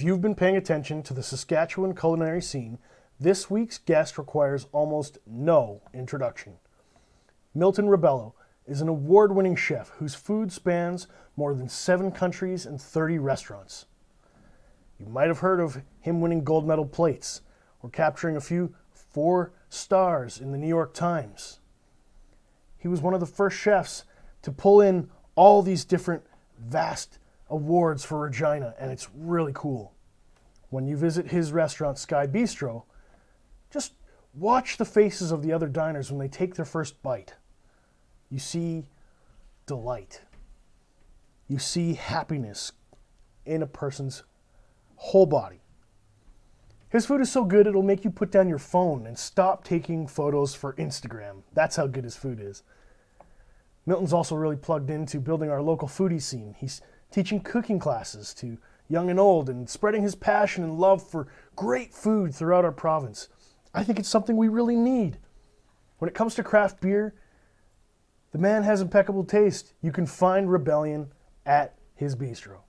you've been paying attention to the Saskatchewan culinary scene, this week's guest requires almost no introduction. Milton Rebello is an award-winning chef whose food spans more than 7 countries and 30 restaurants. You might have heard of him winning gold medal plates or capturing a few 4 stars in the New York Times. He was one of the first chefs to pull in all these different vast awards for Regina, and it's really cool. When you visit his restaurant, Skye Bistro, just watch the faces of the other diners when they take their first bite. You see delight. You see happiness in a person's whole body. His food is so good it'll make you put down your phone and stop taking photos for Instagram. That's how good his food is. Milton's also really plugged into building our local foodie scene. He's teaching cooking classes to young and old and spreading his passion and love for great food throughout our province. I think it's something we really need. When it comes to craft beer, the man has impeccable taste. You can find Rebellion at his bistro.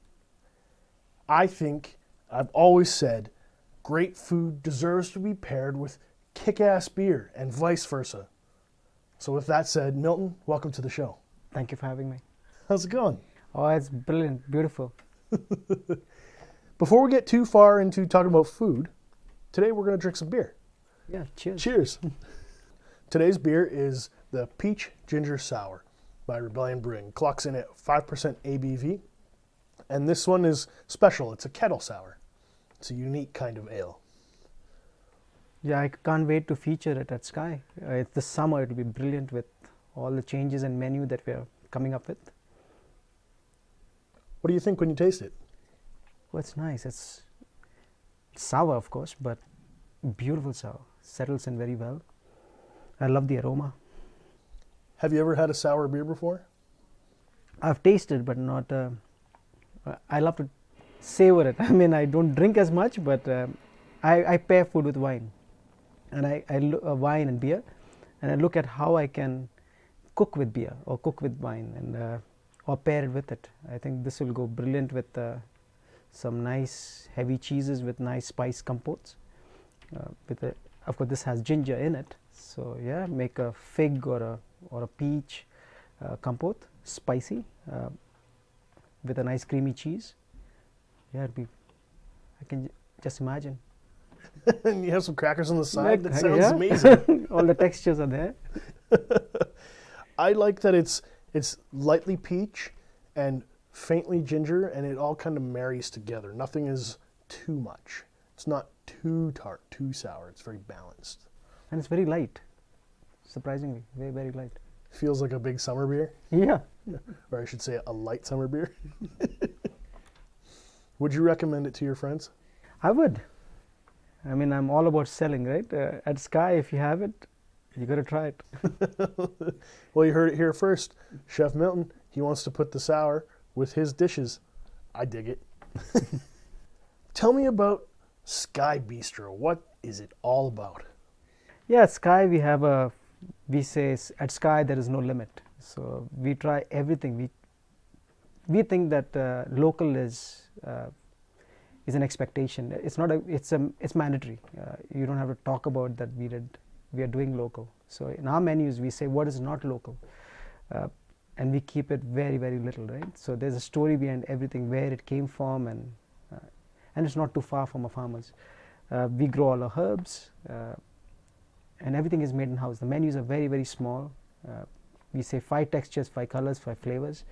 I think, I've always said, great food deserves to be paired with kick-ass beer and vice versa. So with that said, Milton, welcome to the show. Thank you for having me. How's it going? Oh, it's brilliant, beautiful. Before we get too far into talking about food, today we're going to drink some beer. Yeah, cheers. Cheers. Today's beer is the Peach Ginger Sour by Rebellion Brewing. Clocks in at 5% ABV. And this one is special. It's a kettle sour. It's a unique kind of ale. Yeah, I can't wait to feature it at Skye. It's this summer, it'll be brilliant with all the changes and menu that we're coming up with. What do you think when you taste it? Oh, it's nice. It's sour, of course, but beautiful sour. Settles in very well. I love the aroma. Have you ever had a sour beer before? I've tasted, but not. I love to savor it. I mean, I don't drink as much, but I pair food with wine, and wine and beer, and I look at how I can cook with beer or cook with wine, and or pair it with it. I think this will go brilliant with some nice heavy cheeses with nice spice compotes. Of course, this has ginger in it, so yeah, make a fig or a peach compote, spicy, with a nice creamy cheese. Yeah, I can just imagine. And you have some crackers on the side. That sounds yeah. amazing. All the textures are there. I like that it's lightly peach and faintly ginger, and it all kind of marries together. Nothing is too much. It's not too tart, too sour. It's very balanced. And it's very light, surprisingly, very, very light. Feels like a big summer beer. Yeah. Or I should say a light summer beer. Would you recommend it to your friends? I would. I mean, I'm all about selling, right? At Skye, if you have it, you got to try it. Well, you heard it here first. Chef Milton, he wants to put the sour with his dishes. I dig it. Tell me about Skye Bistro. What is it all about? Yeah, at Skye, we say at Skye there is no limit. So we try everything. We think that local is an expectation. It's not it's mandatory. You don't have to talk about that we are doing local. So in our menus we say what is not local, and we keep it very, very little, right? So there's a story behind everything, where it came from, and it's not too far from our farmers. We grow all our herbs, and everything is made in house. The menus are very, very small. We say 5 textures, 5 colors, 5 flavors.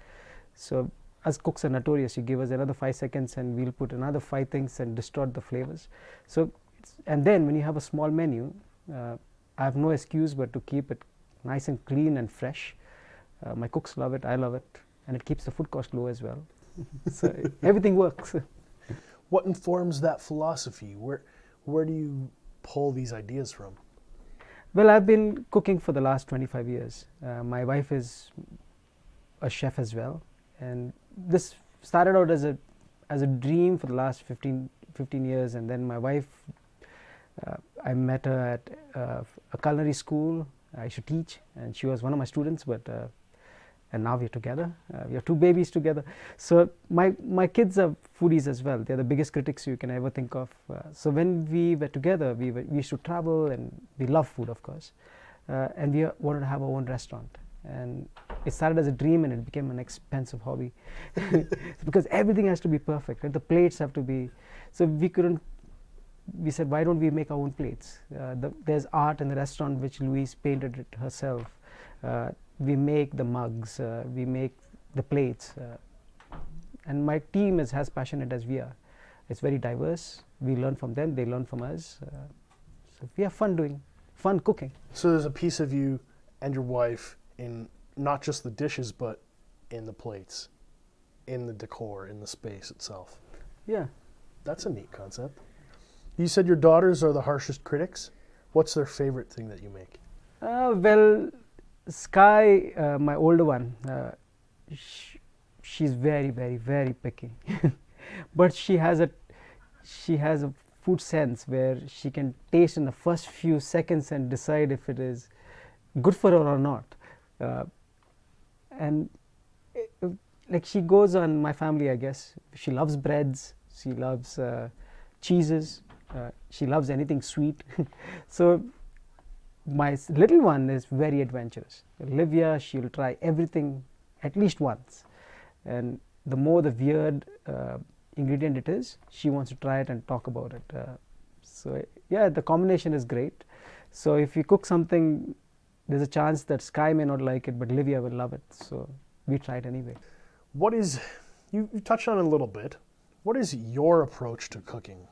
So us cooks are notorious. You give us another 5 seconds and we'll put another 5 things and distort the flavors. So, and then when you have a small menu, I have no excuse but to keep it nice and clean and fresh. My cooks love it, I love it, and it keeps the food cost low as well. So everything works. What informs that philosophy? Where do you pull these ideas from? Well, I've been cooking for the last 25 years. My wife is a chef as well, and this started out as a dream for the last 15 years, and then my wife, I met her at a culinary school. I used to teach, and she was one of my students, and now we're together. We have two babies together. So my kids are foodies as well. They're the biggest critics you can ever think of. So when we were together, we used to travel, and we love food, of course. And we wanted to have our own restaurant. And it started as a dream, and it became an expensive hobby because everything has to be perfect. Right? The plates have to be. So we said, why don't we make our own plates? There's art in the restaurant which Louise painted it herself. We make the mugs, we make the plates, and my team is as passionate as we are. It's very diverse. We learn from them, they learn from us. So we have fun cooking. So there's a piece of you and your wife in not just the dishes, but in the plates, in the decor, in the space itself. Yeah. That's a neat concept. You said your daughters are the harshest critics. What's their favorite thing that you make? Well, Skye, my older one, she's very, very, very picky. But she has a food sense where she can taste in the first few seconds and decide if it is good for her or not. And like she goes on my family, I guess. She loves breads. She loves cheeses. She loves anything sweet. So my little one is very adventurous. Olivia, she'll try everything at least once. And the more the weird ingredient it is, she wants to try it and talk about it. So yeah, the combination is great. So if you cook something, there's a chance that Skye may not like it, but Olivia will love it. So we try it anyway. What is, you touched on it a little bit, what is your approach to cooking?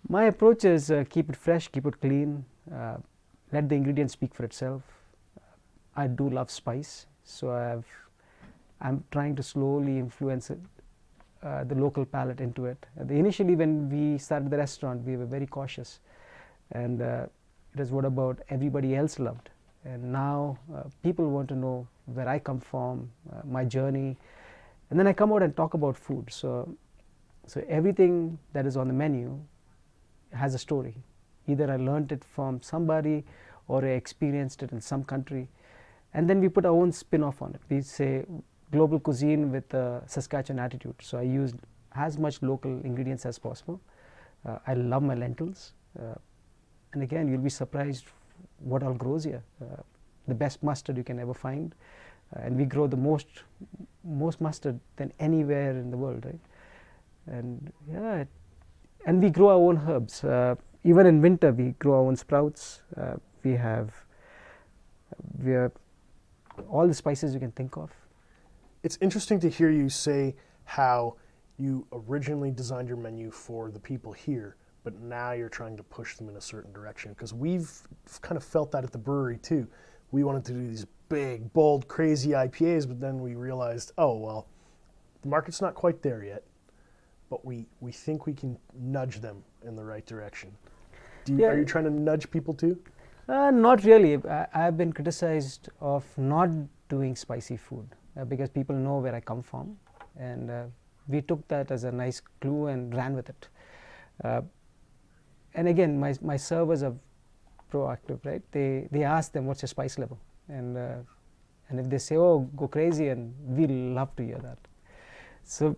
My approach is keep it fresh, keep it clean, let the ingredients speak for itself. I do love spice, so I'm trying to slowly influence the local palate into it. Initially, when we started the restaurant, we were very cautious, and it is what about everybody else loved. And now people want to know where I come from, my journey, and then I come out and talk about food. So everything that is on the menu has a story. Either I learned it from somebody or I experienced it in some country, and then we put our own spin-off on it. We say global cuisine with a Saskatchewan attitude. So I use as much local ingredients as possible. I love my lentils, and again, you'll be surprised what all grows here. The best mustard you can ever find, and we grow the most mustard than anywhere in the world, right? And yeah, and we grow our own herbs. Even in winter, we grow our own sprouts. We have all the spices you can think of. It's interesting to hear you say how you originally designed your menu for the people here, but now you're trying to push them in a certain direction. Because we've kind of felt that at the brewery too. We wanted to do these big, bold, crazy IPAs, but then we realized, oh, well, the market's not quite there yet, but we think we can nudge them in the right direction. Are you trying to nudge people too? Not really. I've been criticized of not doing spicy food because people know where I come from, and we took that as a nice clue and ran with it. And again, my servers are proactive, right? They ask them, what's your spice level? And if they say, oh, go crazy, and we love to hear that. So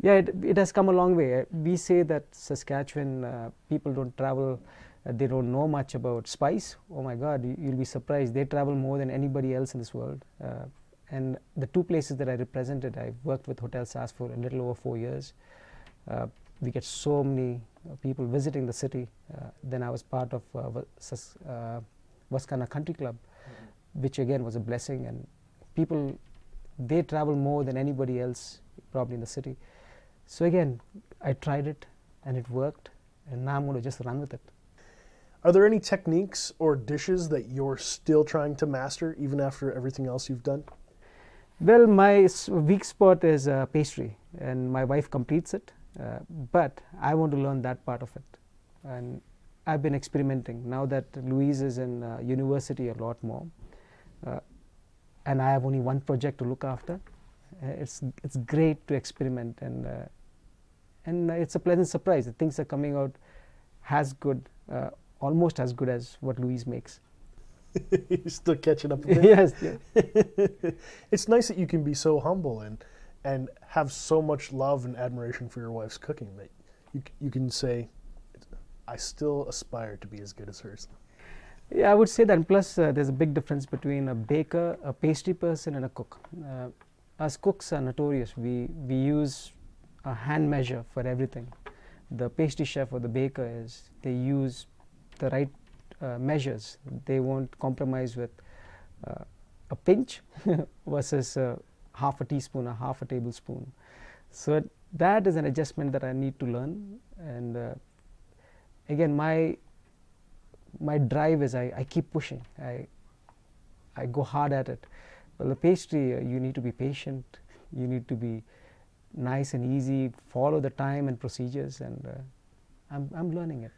yeah, it has come a long way. We say that Saskatchewan people don't travel, they don't know much about spice. Oh my God, you'll be surprised. They travel more than anybody else in this world. And the two places that I represented, I worked with Hotel SAS for a little over 4 years. We get so many people visiting the city. Then I was part of Wascana Country Club, which again was a blessing. And people, they travel more than anybody else probably in the city. So again, I tried it and it worked, and now I'm going to just run with it. Are there any techniques or dishes that you're still trying to master even after everything else you've done? Well, my weak spot is pastry, and my wife completes it, but I want to learn that part of it. And I've been experimenting now that Louise is in university a lot more, and I have only one project to look after. It's great to experiment, and it's a pleasant surprise. The things are coming out as good, almost as good as what Louise makes. You're still catching up a bit? Yes. Yeah. It's nice that you can be so humble and have so much love and admiration for your wife's cooking that you can say, I still aspire to be as good as hers. Yeah, I would say that. And plus, there's a big difference between a baker, a pastry person, and a cook. Us cooks are notorious. We use a hand measure for everything. The pastry chef or the baker they use the right measures. They won't compromise with a pinch versus half a teaspoon or half a tablespoon. So that is an adjustment that I need to learn. And again, my drive is I keep pushing. I go hard at it. Well, the pastry, you need to be patient. You need to be nice and easy, follow the time and procedures, and I'm learning it.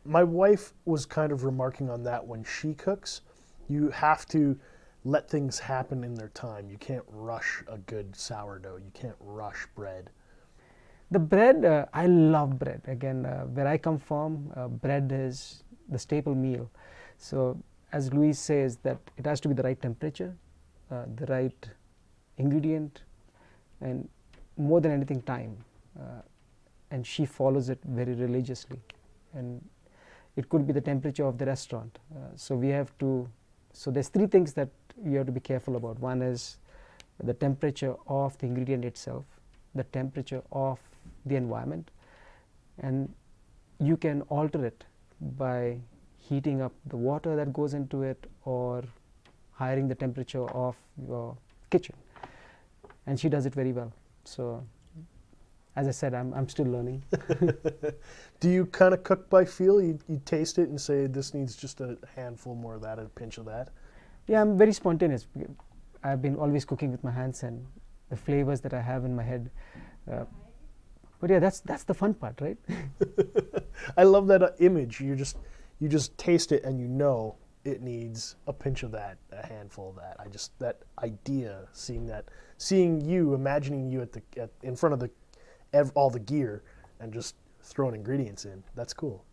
My wife was kind of remarking on that when she cooks. You have to let things happen in their time. You can't rush a good sourdough. You can't rush bread. The bread, I love bread. Again, where I come from, bread is the staple meal. So as Louise says, that it has to be the right temperature, the right ingredient, and more than anything, time. And she follows it very religiously. And it could be the temperature of the restaurant. So there's three things that you have to be careful about. One is the temperature of the ingredient itself, the temperature of the environment, and you can alter it by heating up the water that goes into it or hiring the temperature of your kitchen. And she does it very well. So as I said, I'm still learning. Do you kind of cook by feel? You taste it and say, this needs just a handful more of that, a pinch of that? Yeah, I'm very spontaneous. I've been always cooking with my hands and the flavors that I have in my head. But yeah, that's the fun part, right? I love that image. You just taste it and you know it needs a pinch of that, a handful of that. That idea, seeing you, imagining you in front of all the gear and just throwing ingredients in. That's cool.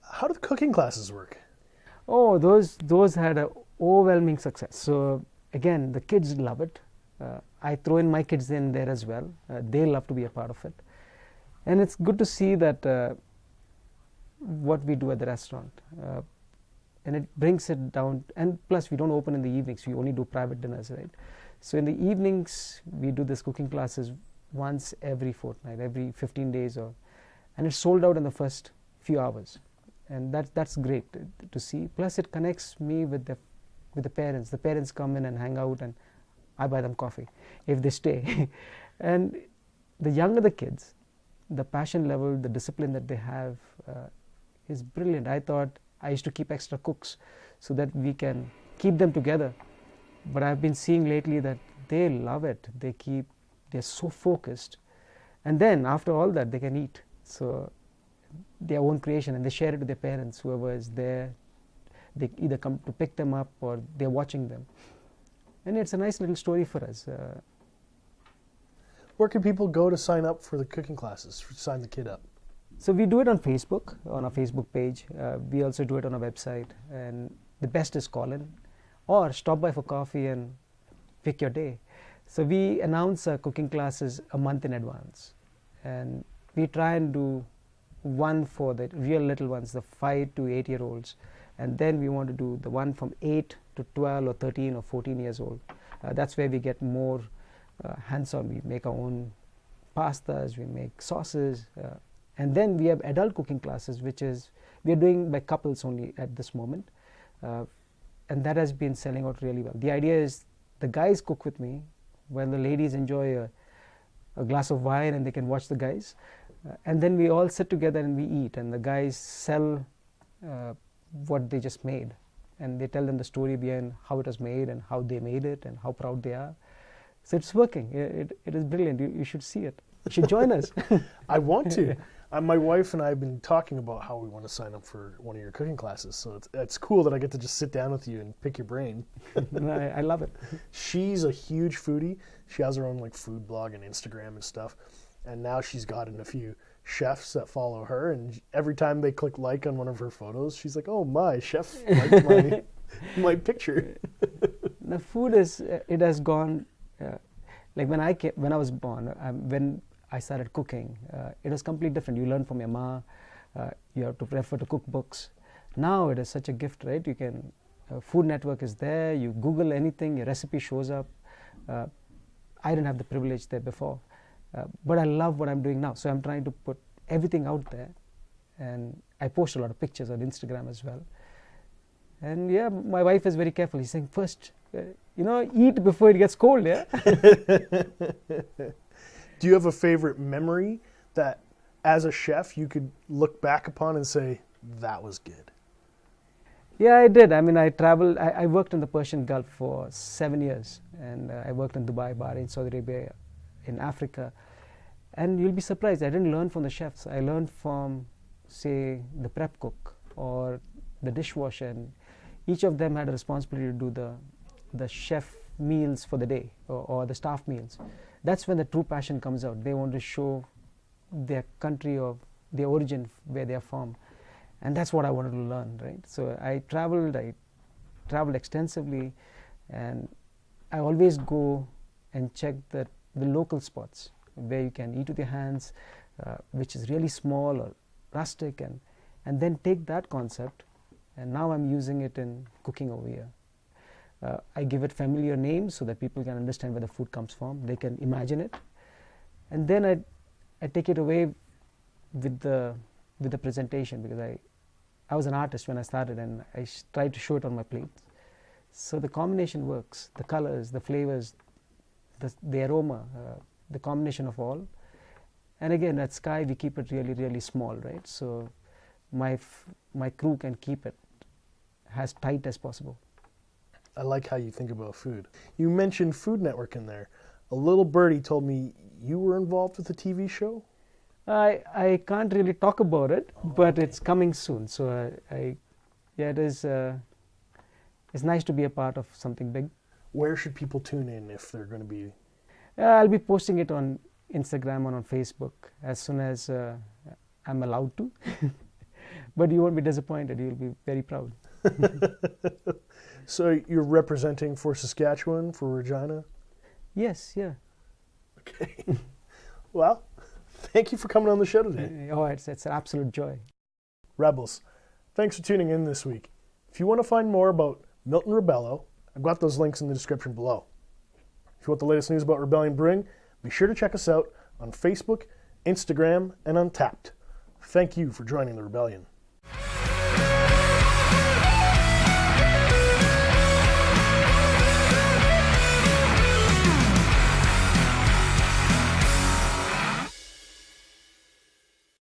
How do the cooking classes work? Oh, those had an overwhelming success. So again, the kids love it. I throw in my kids in there as well. They love to be a part of it. And it's good to see that what we do at the restaurant. And it brings it down. And plus, we don't open in the evenings. We only do private dinners, right? So in the evenings, we do this cooking classes once every fortnight, every 15 days. And it's sold out in the first few hours. And that's great to see. Plus, it connects me with the parents. The parents come in and hang out, and I buy them coffee if they stay. And the younger the kids, the passion level, the discipline that they have is brilliant. I thought I used to keep extra cooks so that we can keep them together. But I've been seeing lately that they love it. They're so focused. And then after all that, they can eat. So their own creation, and they share it with their parents, whoever is there. They either come to pick them up or they're watching them. And it's a nice little story for us. Where can people go to sign up for the cooking classes, sign the kid up? So we do it on Facebook, on our Facebook page. We also do it on our website. And the best is call in or stop by for coffee and pick your day. So we announce our cooking classes a month in advance. And we try and do one for the real little ones, the 5 to 8 year olds. And then we want to do the one from 8 to 12 or 13 or 14 years old. That's where we get more hands-on. We make our own pastas, we make sauces. And then we have adult cooking classes, which is we are doing by couples only at this moment. And that has been selling out really well. The idea is the guys cook with me while the ladies enjoy a glass of wine and they can watch the guys. And then we all sit together and we eat, and the guys sell what they just made, and they tell them the story behind how it was made and how they made it and how proud they are. So it's working. It is brilliant. You should see it. You should join us. I want to. My wife and I have been talking about how we want to sign up for one of your cooking classes. So it's cool that I get to just sit down with you and pick your brain. I love it. She's a huge foodie. She has her own food blog and Instagram and stuff. And now she's gotten a few chefs that follow her. And every time they click like on one of her photos, she's like, "Oh, my chef liked My picture. The food is, it has gone, like when I was born, when I started cooking, it was completely different. You learn from your ma, you have to refer to cookbooks. Now it is such a gift, right? You can, Food Network is there, you Google anything, your recipe shows up. I didn't have the privilege there before, but I love what I'm doing now. So I'm trying to put everything out there, and I post a lot of pictures on Instagram as well. And yeah, my wife is very careful. She's saying, first, eat before it gets cold, yeah? Do you have a favorite memory that, as a chef, you could look back upon and say, that was good? Yeah, I did. I mean, I traveled. I worked in the Persian Gulf for 7 years, and I worked in Dubai, Bahrain, Saudi Arabia, in Africa. And you'll be surprised, I didn't learn from the chefs. I learned from, say, the prep cook or the dishwasher. And each of them had a responsibility to do the chef meals for the day, or the staff meals. That's when the true passion comes out. They want to show their country or their origin, where they are from. And that's what I wanted to learn, right? So I traveled extensively, and I always go and check the local spots where you can eat with your hands, which is really small or rustic, and then take that concept, and now I'm using it in cooking over here. I give it familiar names so that people can understand where the food comes from. They can imagine it, and then I take it away with the presentation, because I was an artist when I started, and I tried to show it on my plate. So the combination works, the colors, the flavors, the aroma, the combination of all. And again, at Skye, we keep it really, really small, right? So my crew can keep it as tight as possible. I like how you think about food. You mentioned Food Network in there. A little birdie told me you were involved with a TV show? I can't really talk about it, but it's coming soon. So it is. It's nice to be a part of something big. Where should people tune in if they're going to be? I'll be posting it on Instagram and on Facebook as soon as I'm allowed to. But you won't be disappointed. You'll be very proud. So you're representing for Saskatchewan, for Regina? Yes, yeah. Okay. Well, thank you for coming on the show today. Oh, it's an absolute joy. Rebels, thanks for tuning in this week. If you want to find more about Milton Rebello, I've got those links in the description below. If you want the latest news about Rebellion Brewing, be sure to check us out on Facebook, Instagram, and Untapped. Thank you for joining the Rebellion.